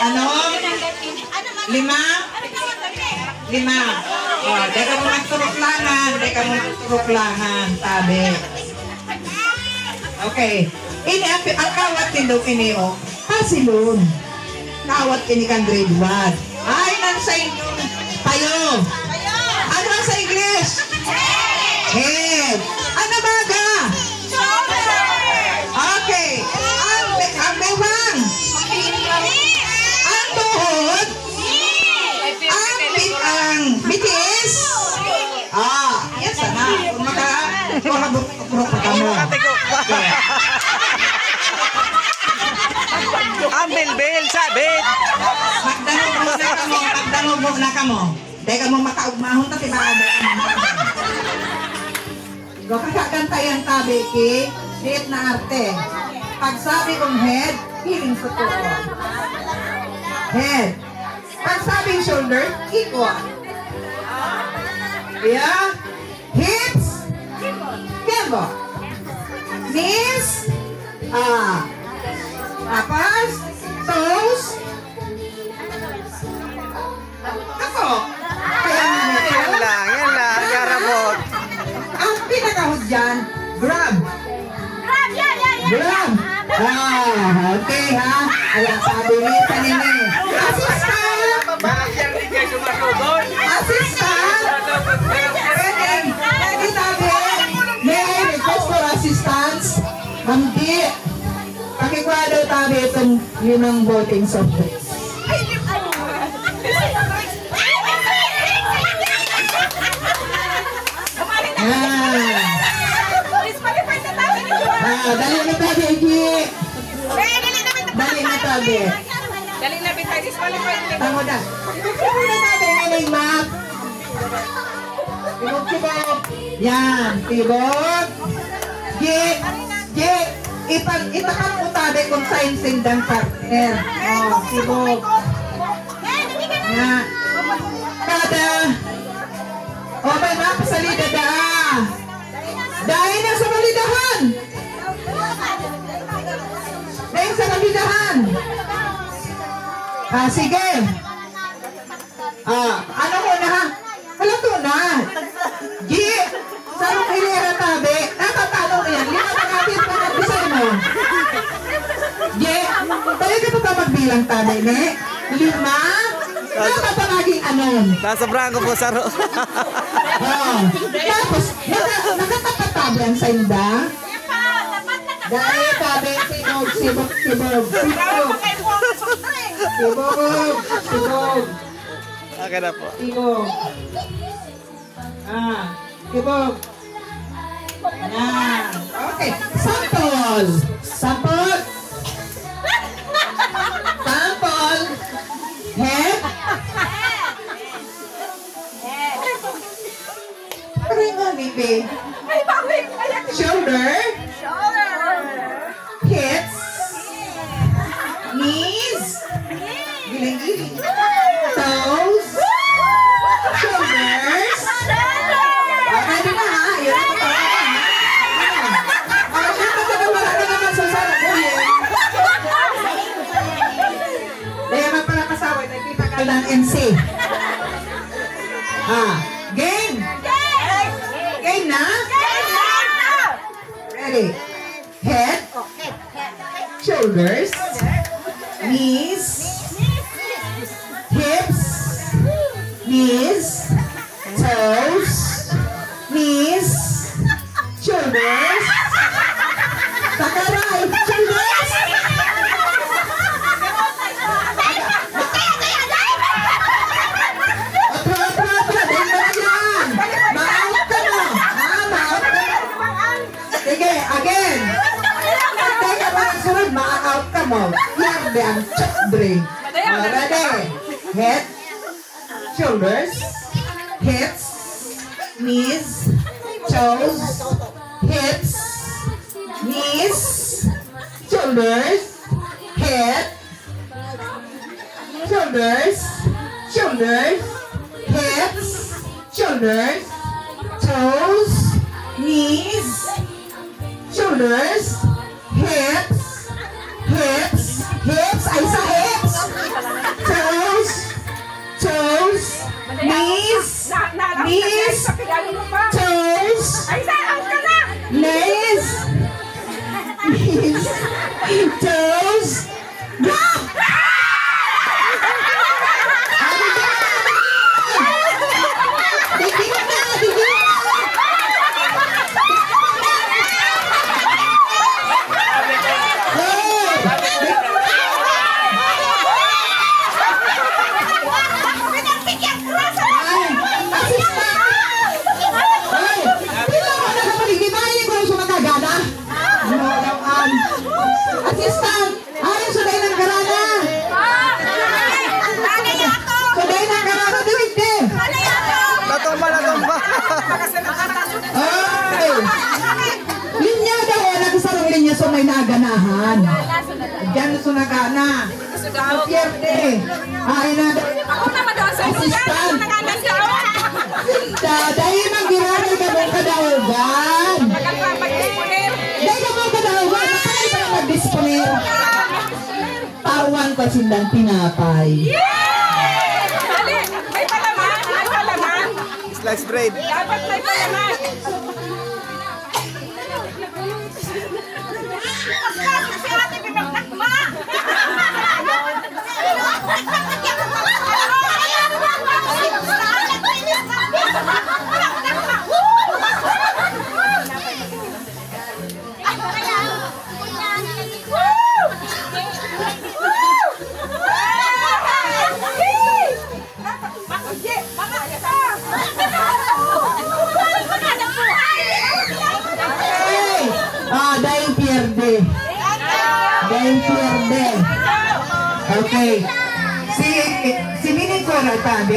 Ano? 5? 5. Oh, deka mo magturuklangan. Deka mo magturuklangan. Tabi. Okay. Ini ang kawat tindog ini o. Pasilon. Kawat ini kan grade 1. Ay, nasa inyo. Tayo. Ano sa English? Head. Ano baga? Okay. Ang bewang. Ang tuhod. Ang bitis. Yes na. Kung makakurok pa kamo. Ang bilbil, sabit. Magdangog na kamo. Dahil mo makaugmahon ta tiba ada. Go kakakanta yan tabi ki, diet na arte. Pag sabi kong head, feeling sa tuko. Head. Pag sabing shoulder, equal. Yeah. Hips, kembo. Knees, tapos, toes, ako. Yan lang, karabot. Ang pinakahod dyan, grab. Grab. Okay ha. Ayan, sabi nita nini. Assistant. Assistant. Pwede sabi, may request for assistance. Hindi. Pakikwado tabi itong yun ang voting subject. Dali na tabi, Igi. Dali na tabi. Tango na. Tango na tabi, naling map. Tibok. Yan, tibok. Gi. Itakap mo tabi kung saan sindang partner. Tibok. Yan. Kada. May map sa lidada. Dahil na sa malidahan. Dahil sa malidahan. Sige. Ano mo na ha? Alam to na. Gi. Sarong hilera tabi. Natatalo ko yan. Lima na natin pa na bisa mo. Gi. Tayo ka pa magbilang tabi, ne? 5. Napapagaging anon. Nasa branco po, Saro. Tapos, nakatapatab yan sa inda. Dahil sabi, sibog. Okay na po. Sibog. Sibog. Yan. Okay. Sample. Head. Bibi. Shoulder. Hips. Knees. Giling-giling. Toes. Shoulders. Okay din na ha. Yun ang patawakan. Syempre wala ka naman sa sarap mo yun. Dahil magpalapasaway, nagkita ka ng MC. Game. Game na? Ready. Head. Shoulders. Knees. Hips. Knees. Toes. Knees. Shoulders. Takaray. Shoulders. Sige, again. Teka ba ang sunod, ma-out ka mo. Yan ba ang chop brain. Ready? Head, shoulders, hips, knees, toes, hips, knees, shoulders, head, shoulders, hips, shoulders, toes, knees, shoulders, hips, ay sa hips. naman. Diyan sunagana. Pierde. Inada. Ako naman daw sa Assistant. nagagawa. Dahil mag-ginari ka mong kadaugan. Pag-disponer. Dahil ka mong kadaugan. Makakay ka mag-disponer. Tawan ko sindan tinapay. Dali, may palaman. May palaman. Slice bread. Dapat may palaman. Si ate pinagtakma. Dahil pierde. Dahil pierde. Okay. Si Mining ko na tabi.